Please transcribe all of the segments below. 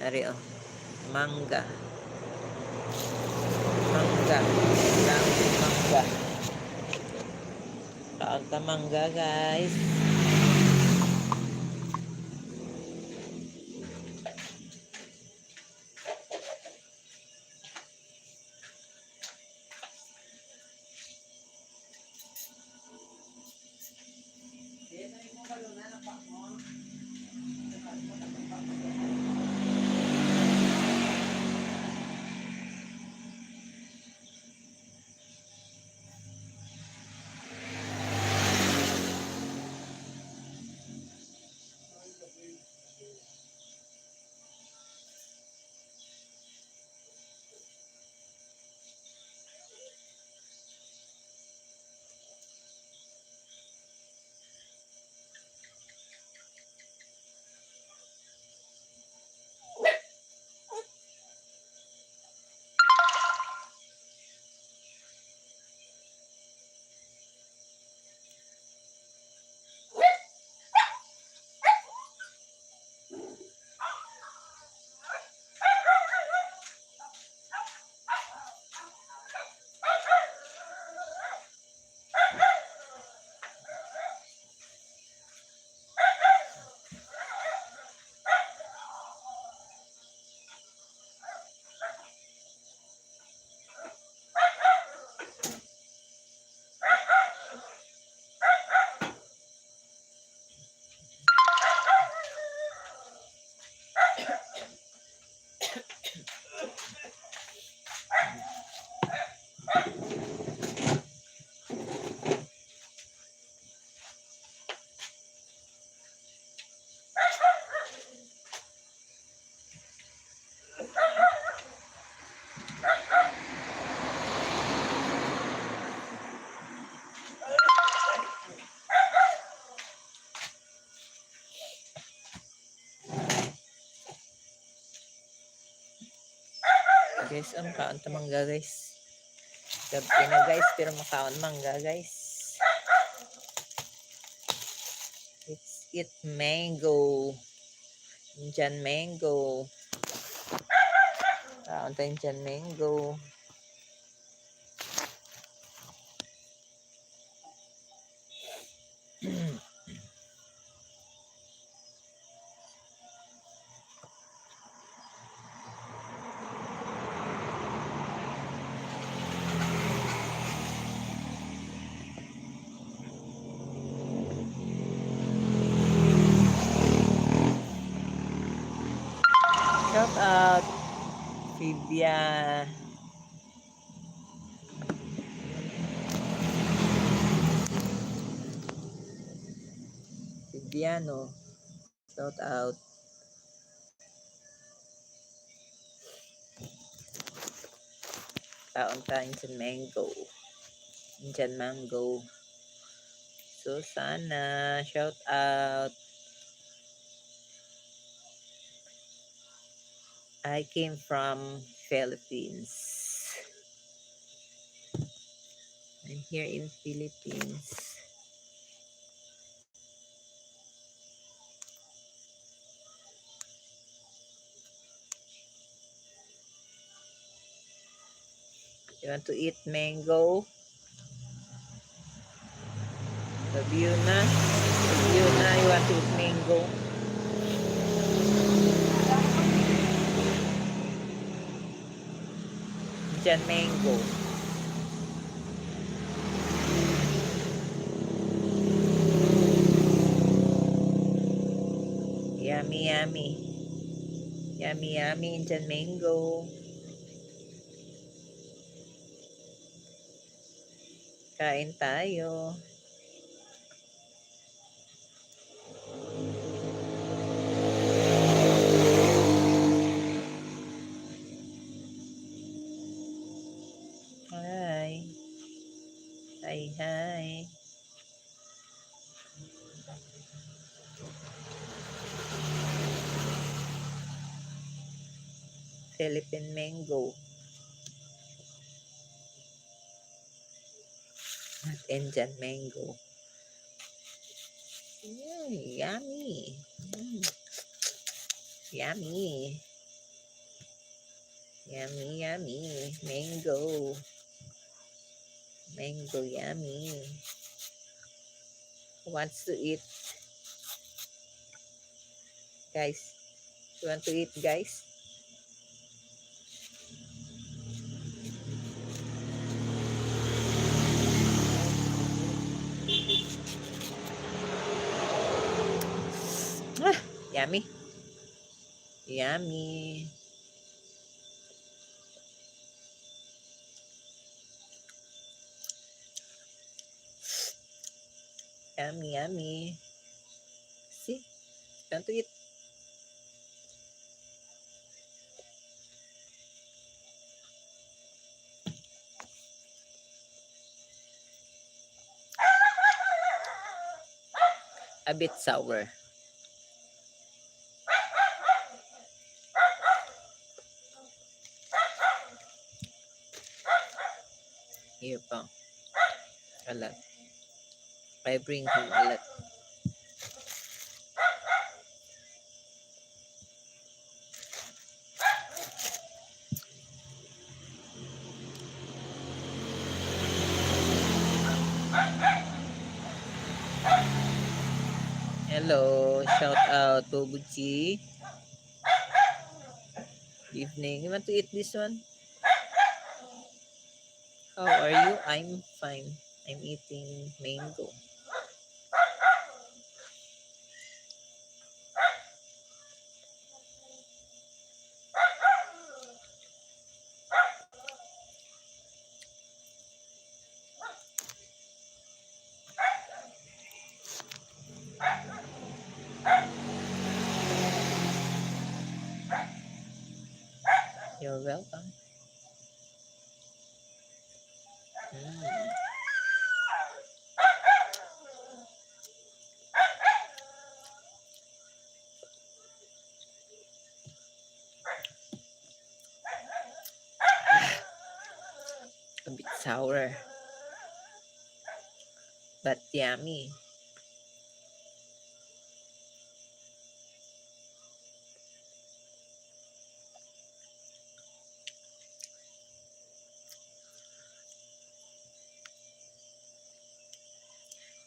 Ari oh. Mangga. Mangga. Daming mangga. Kaon ta mangga, guys. Guys, kaon ta mangga, guys. Gabi na, guys, pero makaon mangga, guys. Let's eat mango. Indian mango. Kaon ta Indian mango. Shout out Fibia. Fibiano. Shout out. Kaon ta Indian mango. Indian mango. Susana. Shout out. I came from Philippines. I'm here in Philippines. You want to eat mango? Sabiuna? Sabiuna, you want to eat mango? Indian mango. Yummy, yummy. Yummy, yummy Indian mango. Kain tayo. Hi. Hi, hi. Philippine mango. At Indian mango. Yummy. Mm. Yummy. Yummy, yummy. Mango. Mango, yummy. Who wants to eat? Guys, you want to eat, guys? Ah, yummy. Yummy. Yummy, yummy. See? You want to eat? A bit sour. Here pa. A lot. I bring him a lot. Hello, shout out to Buchi. Evening. You want to eat this one? How are you? I'm fine. I'm eating mango. You're welcome. Mm. A bit sour, but yummy.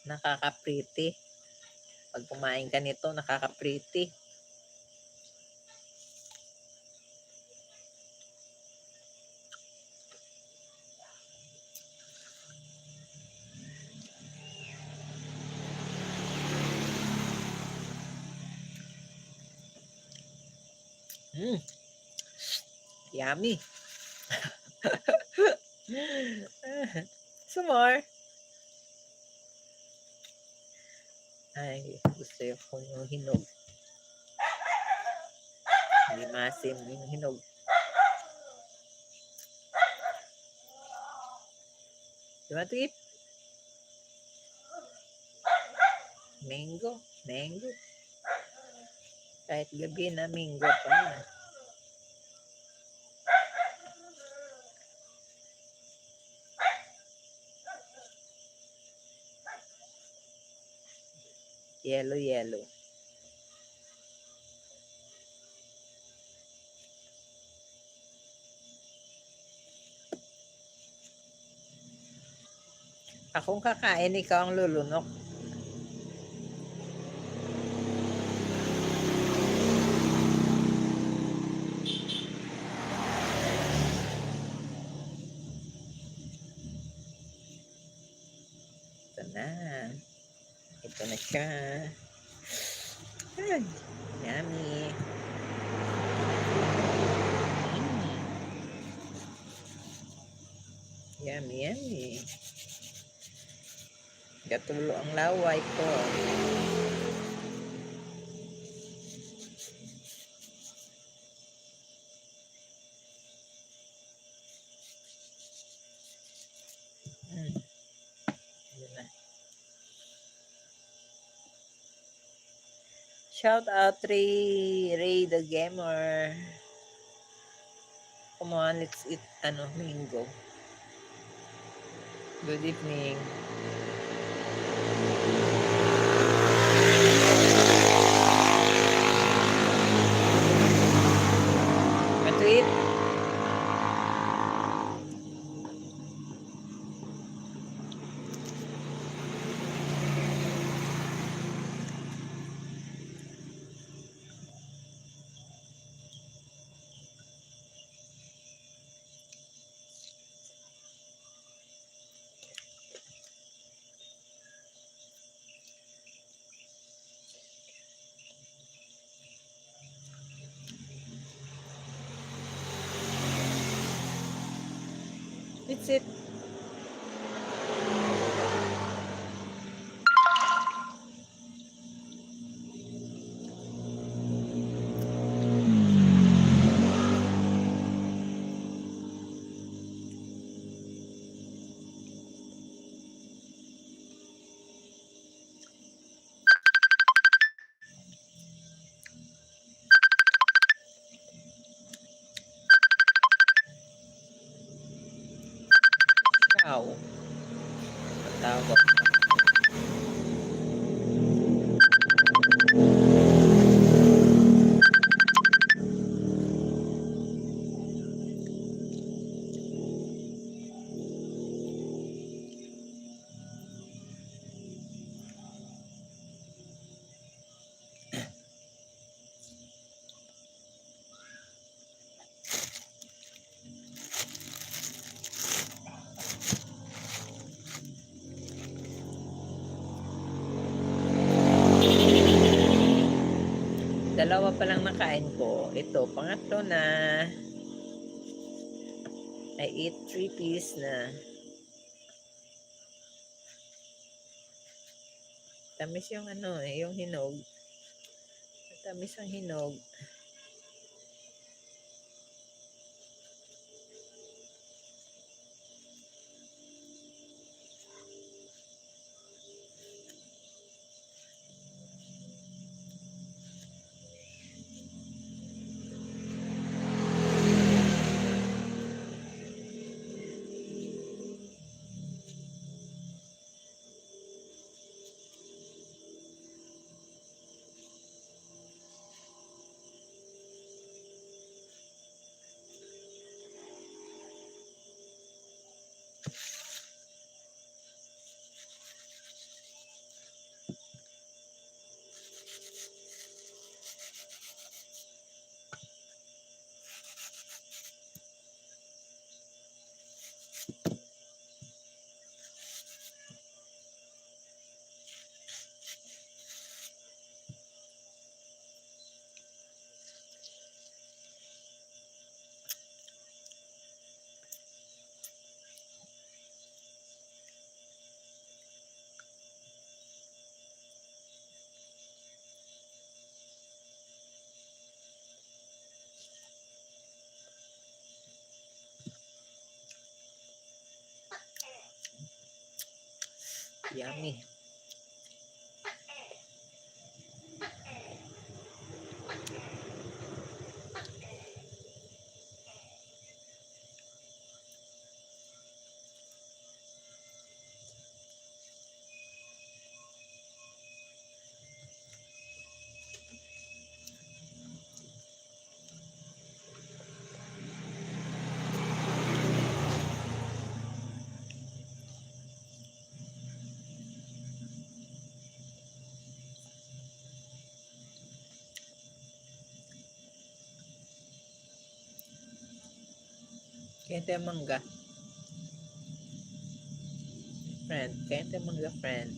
Nakaka-pretty. Pag kumain ka nito, nakaka-pretty. Mm. Yummy. Some more. Ay, gusto ko yung hinog. Hindi masim yung hinog. You want to eat? Mango. Mango. Kahit gabi na mango pa. Yellow, yellow. Akong kakain, ikaw ang lulunok. Ito na. Ito na siya. Ay, yummy. Yummy, yummy. Gatulo ang laway ko. Yun na. Shout out Ray the Gamer. Come on, let's eat mango. Good evening. Want to eat? Sit. Ikaw. Matawag. Dalawa pa lang nakain ko. Ito, pangatlo na. I eat 3 piece na. Tamis yung ano eh, yung hinog. Tamis ang hinog. Yummy. Kaya tayo mangga. Friend. Kaya tayo mangga, friend.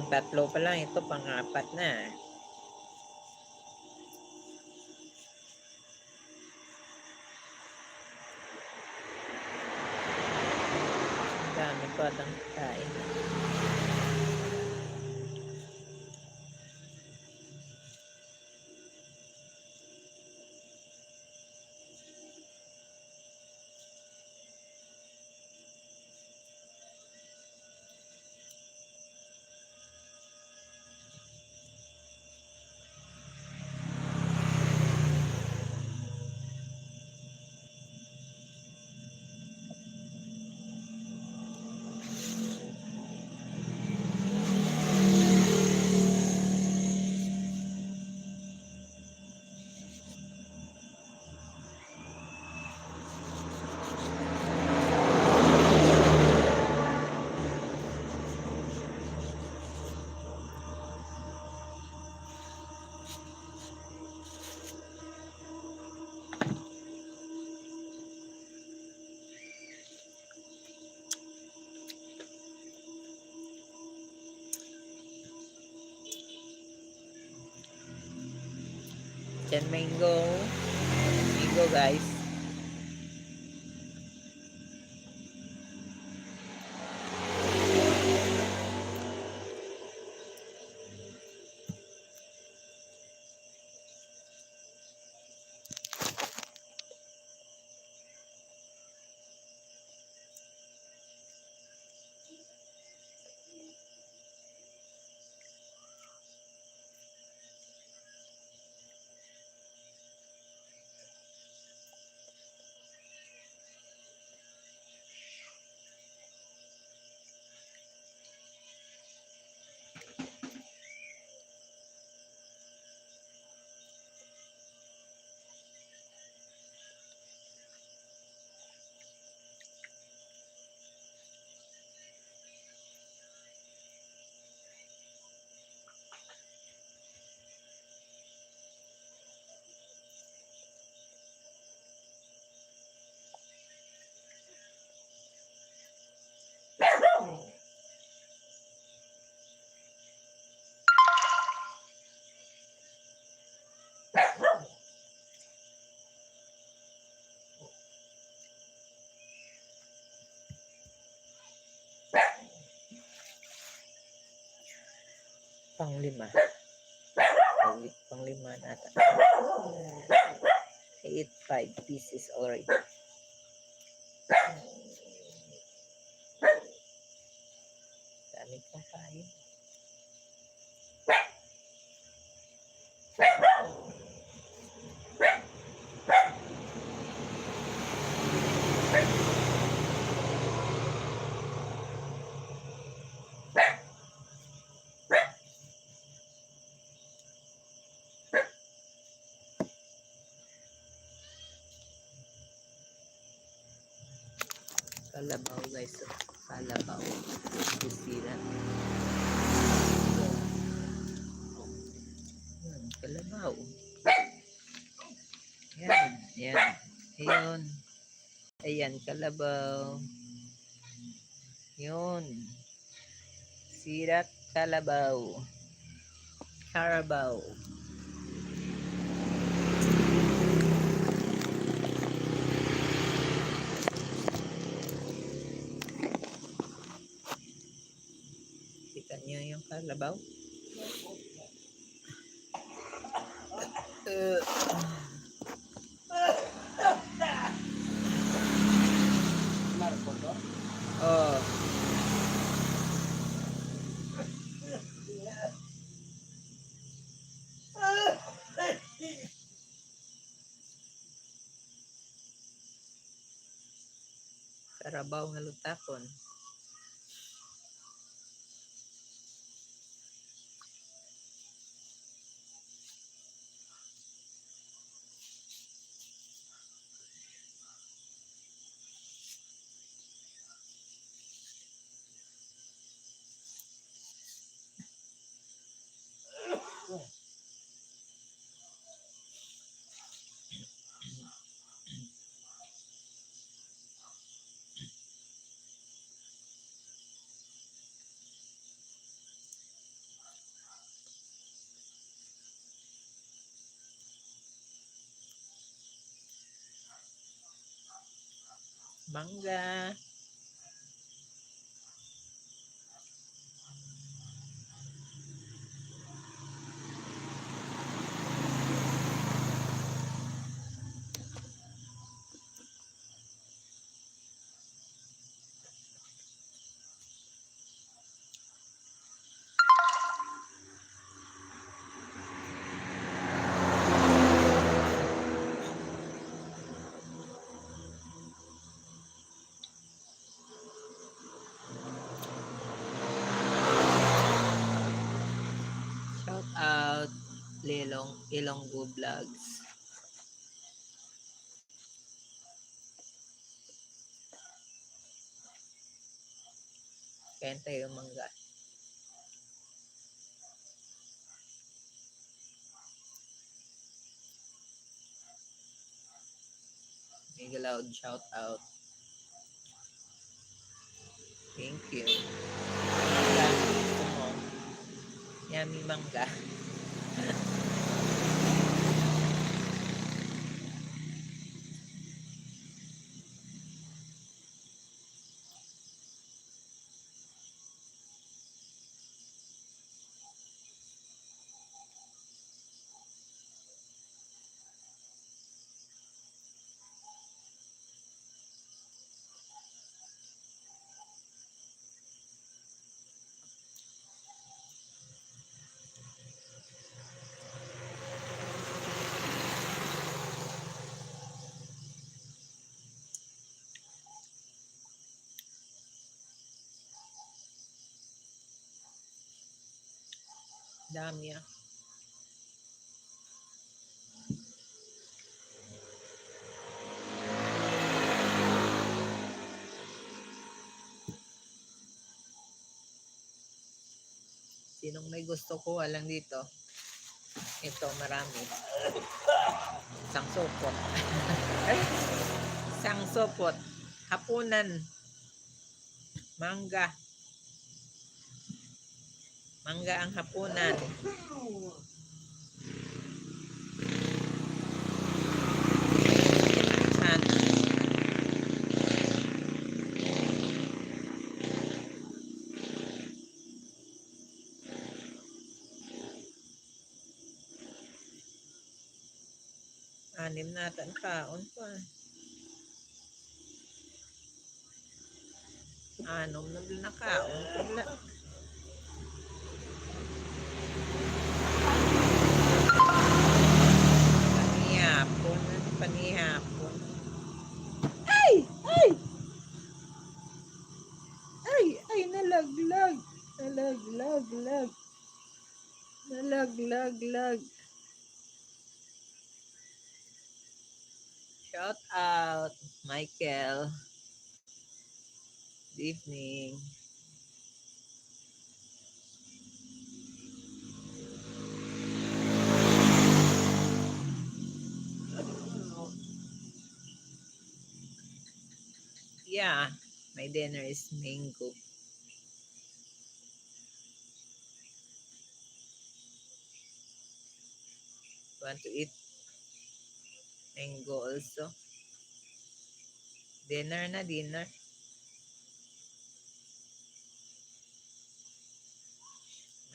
Pang-tatlo pa lang. Ito, pang-apat na. Ang dami pa ng kain. Yan mango. Mango guys. Panglima. Panglima nata. I ate 5 pieces already. Dami kong kain. Kalabaw guys. Kalabaw. Kusira. Kalabaw. Yan. Yan. Ayun. Ayan. Kalabaw. Yun. Sirat kalabaw. Carabao. Kita niyo yung kalabaw? Oh. Karabaw nga lutakon. Mangga. Shout out Ilonggo Vlogs. Kain tayo mangga. Mega loud shout out. Thank you. Mangga. Gusto mo? Yummy mangga. Dami ah. Sinong may gusto ko lang dito? Ito, marami. Isang supot. Isang supot. Hapunan. Mangga. Mangga ang hapunan. Chan. Anim natin kaon pa. Anom na kaon pala. Panihapon. Panihapon. Ay! Ay! Ay! Ay! Nalaglag. Nalaglag. Nalaglag. Shout out, Michael. Good evening. Yeah, my dinner is mango. Want to eat mango also? Dinner na, dinner.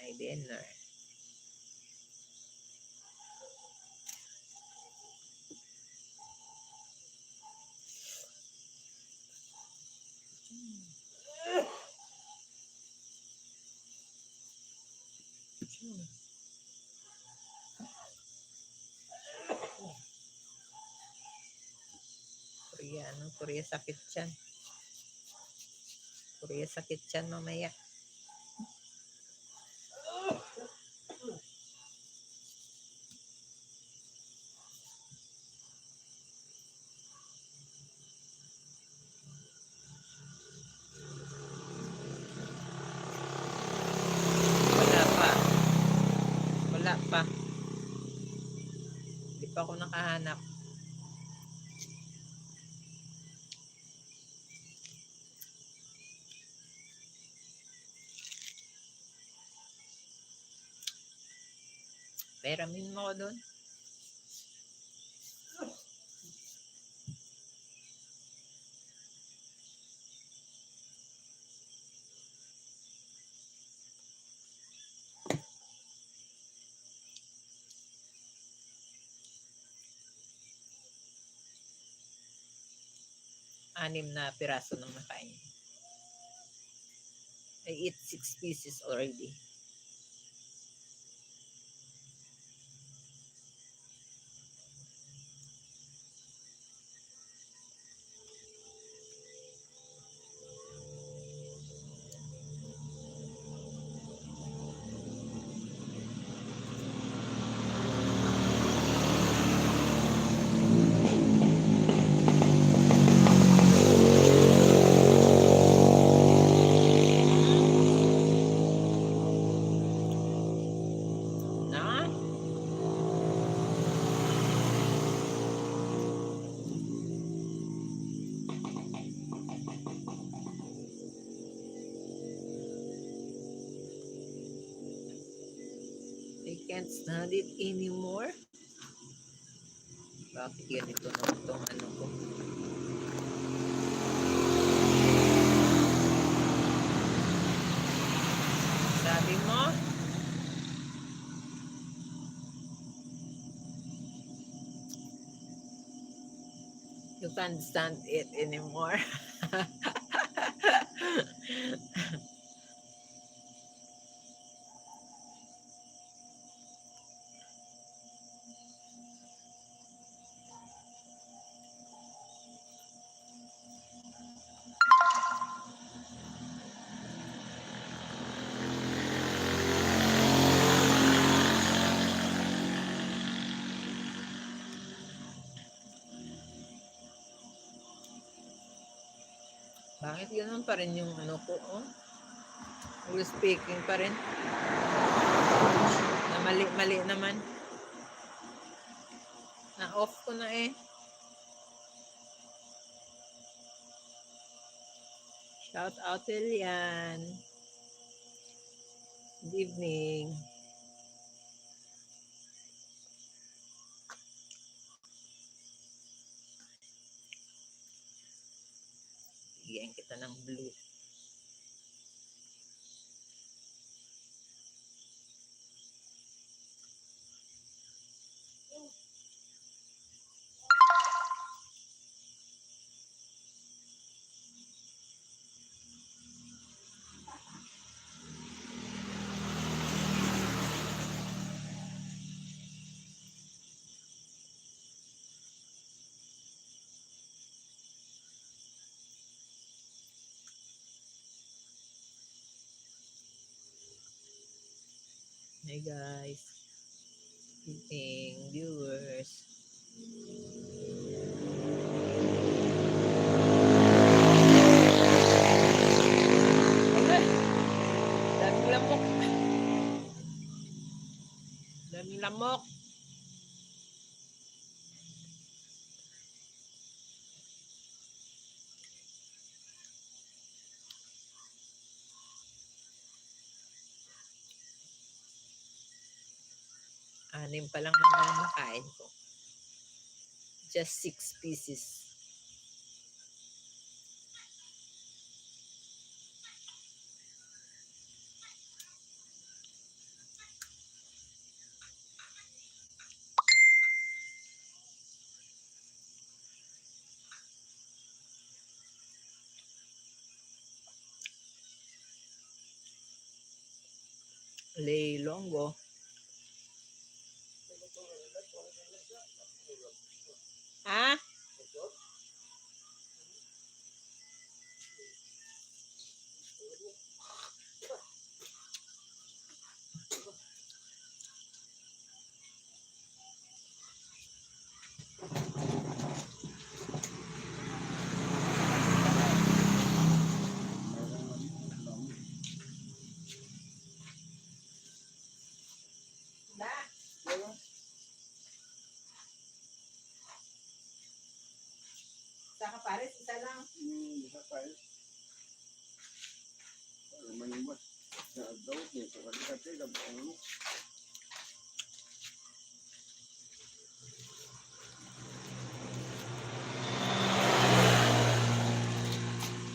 My dinner. Korea, anong Korea sakit yan? Korea sakit yan mamaya. Wala pa. Hindi pa ako nakahanap. Peramin mo ko doon. Anim na piraso ng nakain. I eat 6 pieces already. I can't stand it anymore. Bakit ganito na itong ano ko? Sabi mo? You can't stand it anymore. Bakit ganoon pa rin yung ano ko? Oh? English speaking pa rin. Na mali-mali naman. Na-off ko na eh. Shout out Elian. Good evening. Bigyan kita ng blue. Hey guys. Evening viewers. Okay. Daming lamok. Daming lamok. Anim pa lang naman nakain ko. Just 6 pieces. Leilongo. Ha? Saka pares, isa lang. Isa pares. Manimas. Sa daw dito kasi labang mo.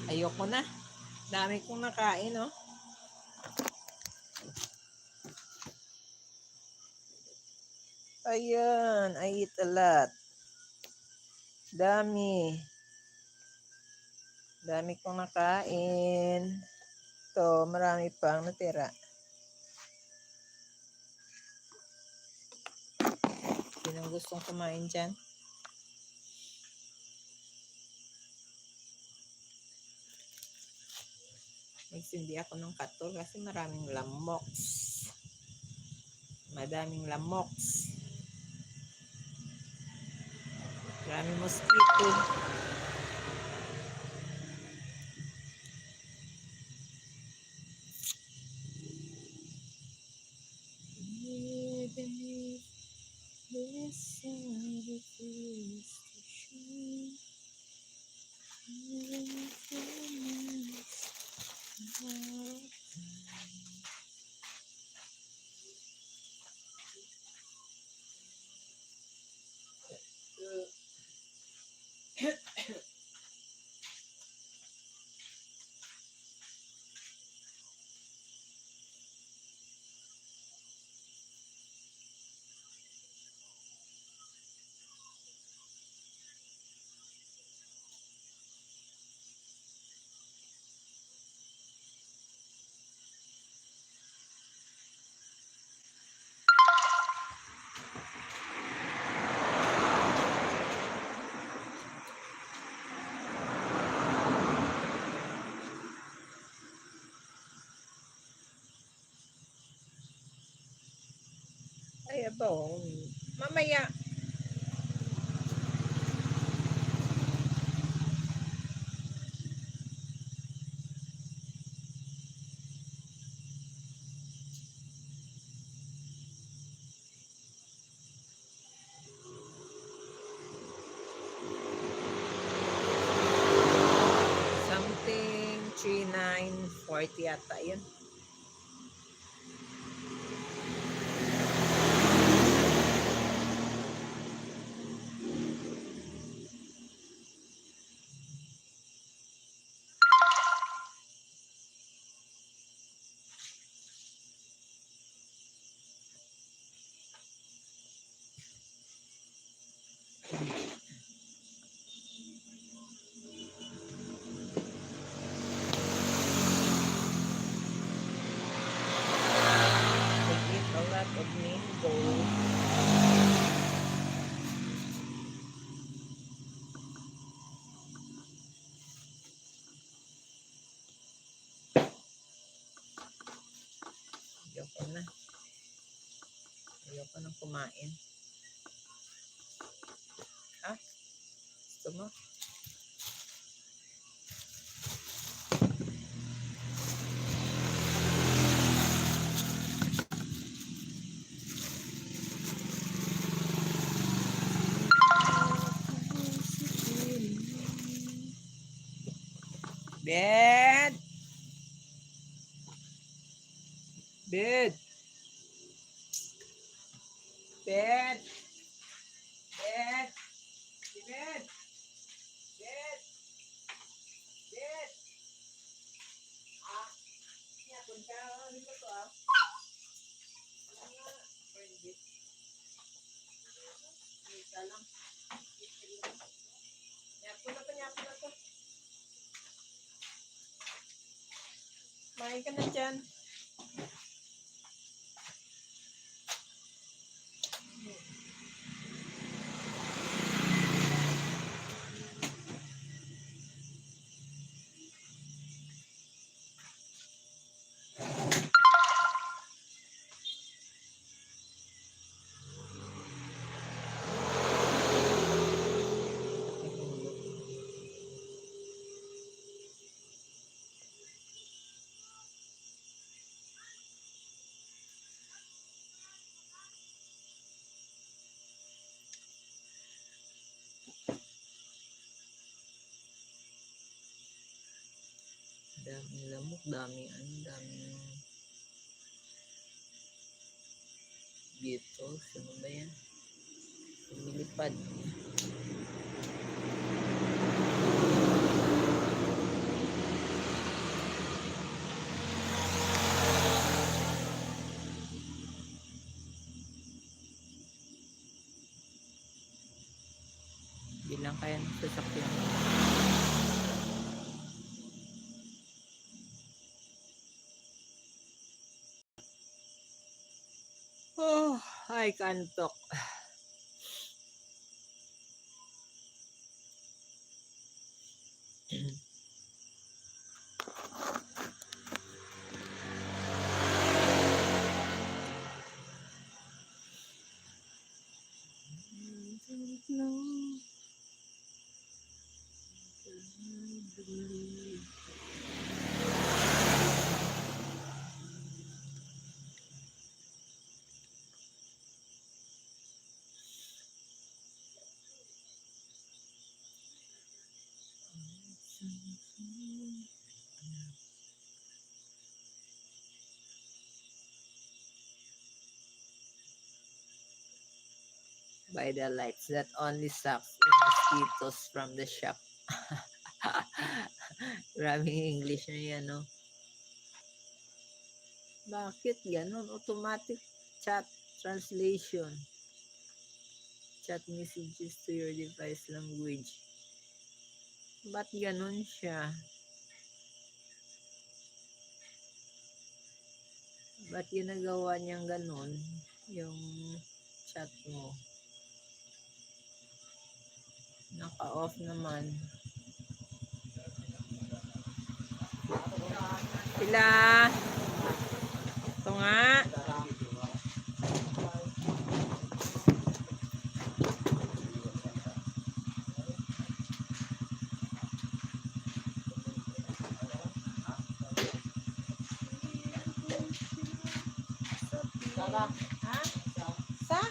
Ayoko na. Dami kong nakain, no? Ayan, I eat a lot. Dami. Dami kong nakain. Ito, marami pang natira. Sinong gustong kumain dyan? Nagsindi ako ng katol kasi maraming lamoks. Madaming lamoks. Maraming mosquito. Ay, abo. Mamaya. 40 yata yun. I eat a lot of mango. Ayoko na. Ayoko nang kumain. Ha? Gusto mo? Bed! Bed! Bed! Bed! Si Bed! Bed! Bed! Ah, siya punta. Ano ba to ah? Ano nga? Pwede. Isa lang. Nyapo na to, nyapo na to. Main ka na dyan. Daming lamok, daming beetles. Ano ba yan? Lumilipad. Bilang kaya ng sasakyan. Oh, ay kantok. By the lights that only sucks in mosquitoes from the shop. Maraming English na yan, no? Bakit ganun? Automatic chat translation. Chat messages to your device language. Ba't ganun siya? Ba't ginagawa niyang ganun? Yung chat mo. Naka-off naman. Sila. Ito nga. Ha? Sa?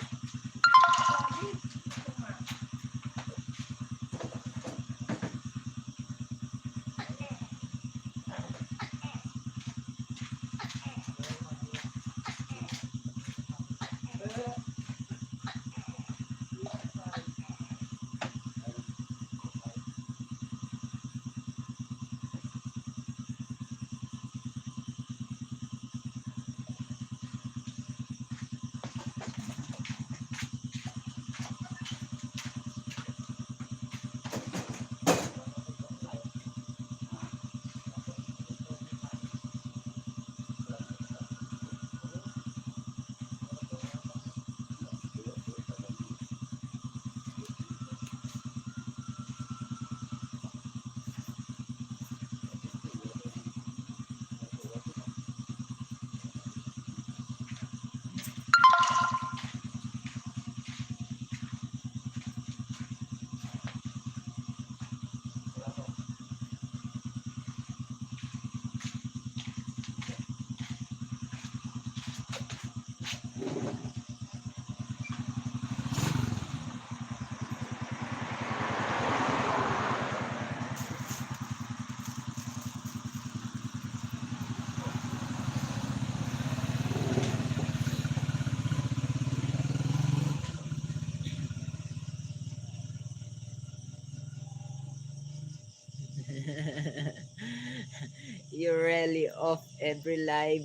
You're really off every live.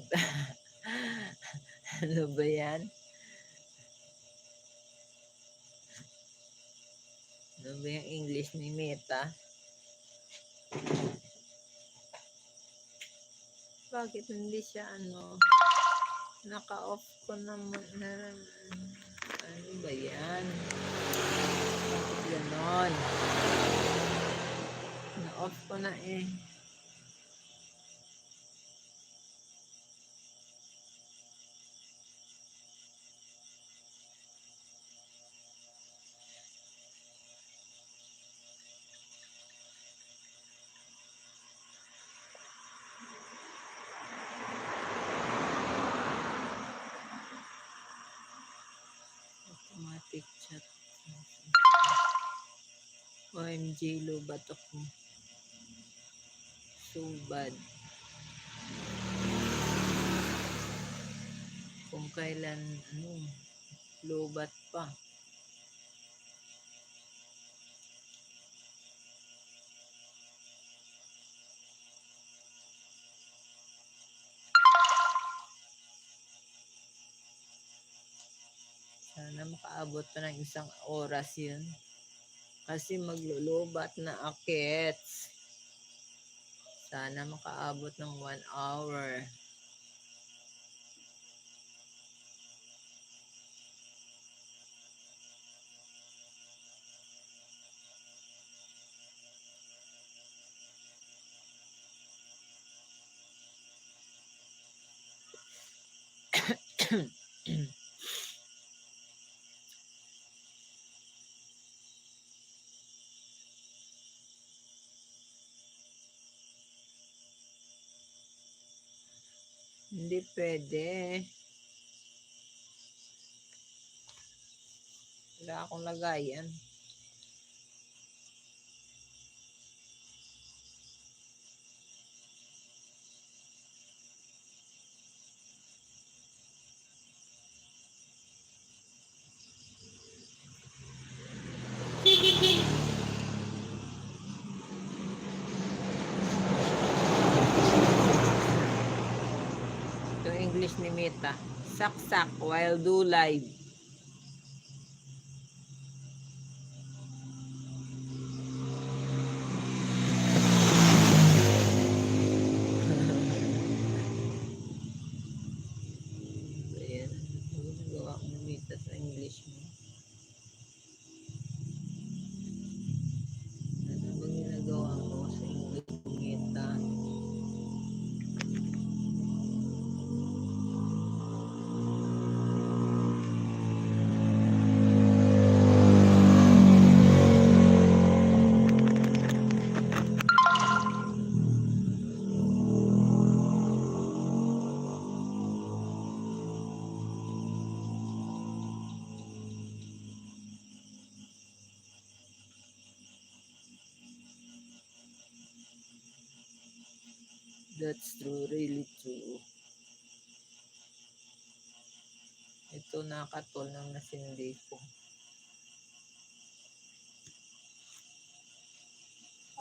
Ano ba yan? Ano ba yung English ni Meta? Bakit hindi siya naka-off ko naman ano ba yan? Bakit ganon? Na-off ko na eh. Automatic chat. OMG, lubat ako. So bad. Kung kailan, lubat pa. Sana makaabot pa ng 1 oras yun. Kasi maglulubat na akits. Sana makaabot ng 1 hour. Hindi pwede. Wala akong lagayan. Yung English ni Meta. Saksak while do live. Ayan. Ano gawa ko ni Meta sa English mo? Ano ba ginagawa mo sa English ni Meta? That's true, really true. Ito nakatol ng nasindi ko.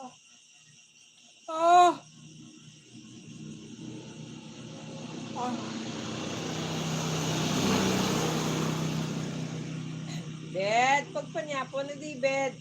Oh! Oh! Bet, pagpanyapo na di, Bet.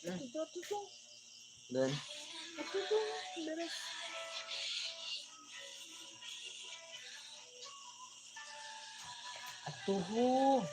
Ito. Doon. Ito. Daras. Atuho.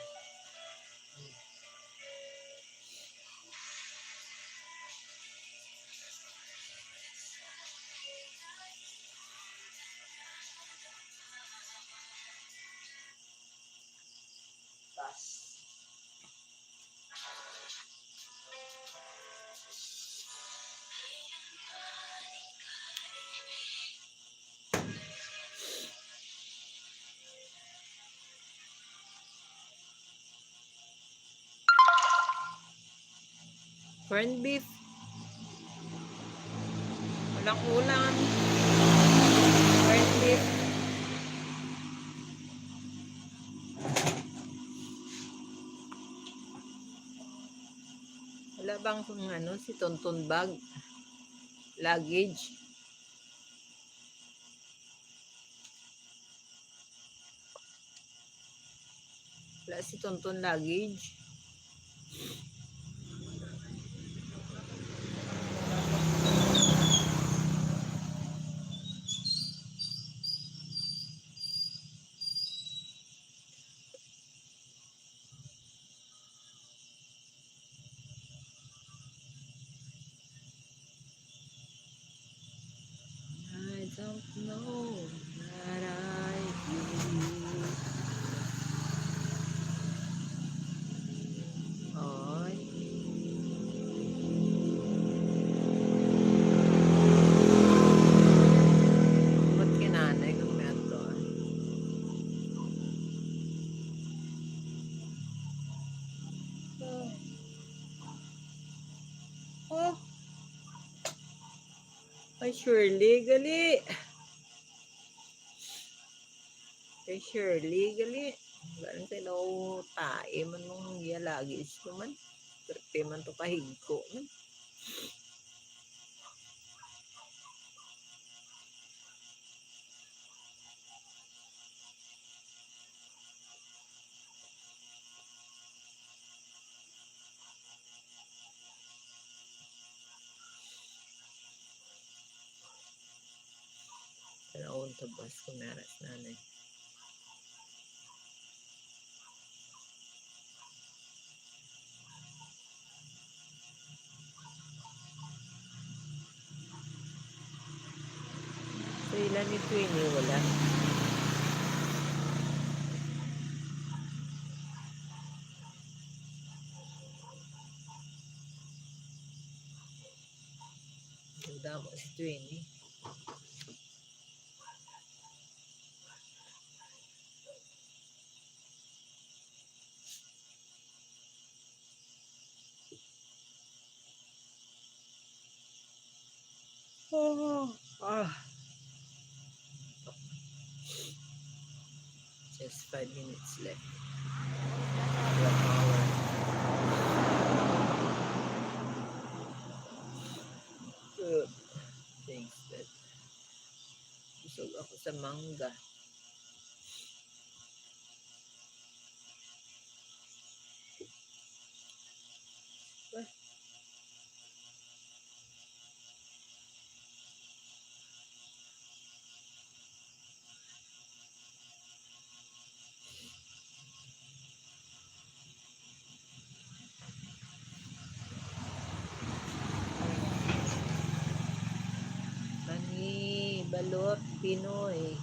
Corned beef. Walang ulam. Corned beef. Wala bang kung ano, si Tonton Bag? Luggage. Wala si Tonton Luggage. I don't know that I believe. Oy. Ba't kinanay kung meto? Oh. Ay, Shirley, gali. Ay, Shirley, gali. Galing tayo tae man mong luggage naman. Perte man to kahigko man. Kanaon tabas kung meras nanay. So, ilan ni Queenie wala? Duda mo si Queenie. Oh, just 5 minutes left. 1 hour. Good. Thanks, Dad. Busog ako sa mangga. Mani, balot, Pinoy.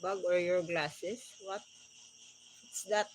bag or your glasses? What? What's that?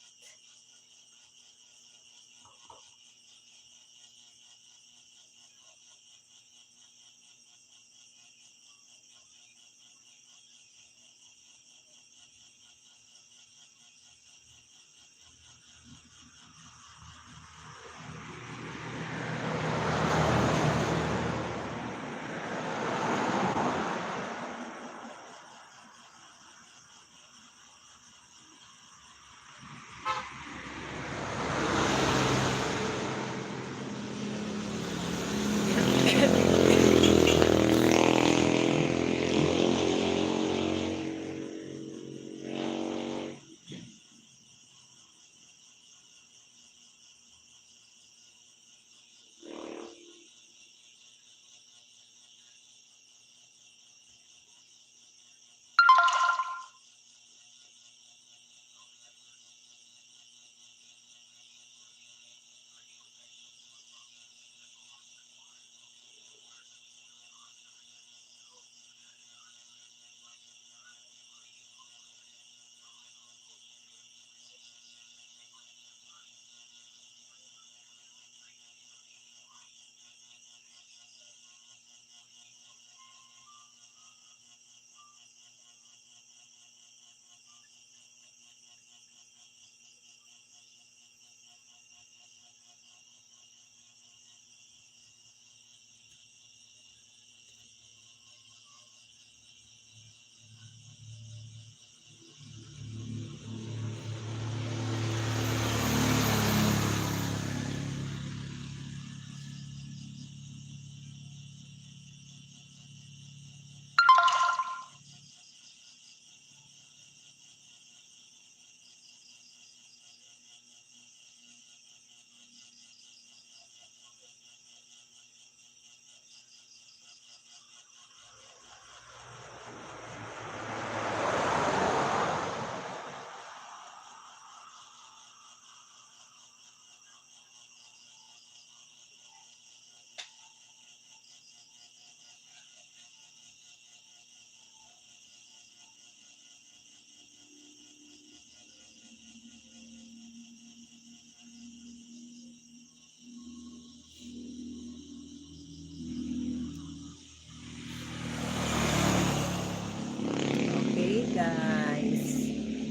Okay, guys.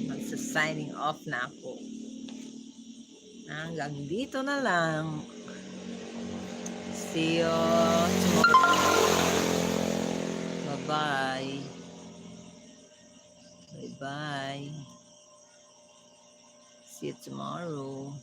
Magsa-signing off na ako. Hanggang dito na lang. See you tomorrow. Bye-bye. Bye-bye. See you tomorrow.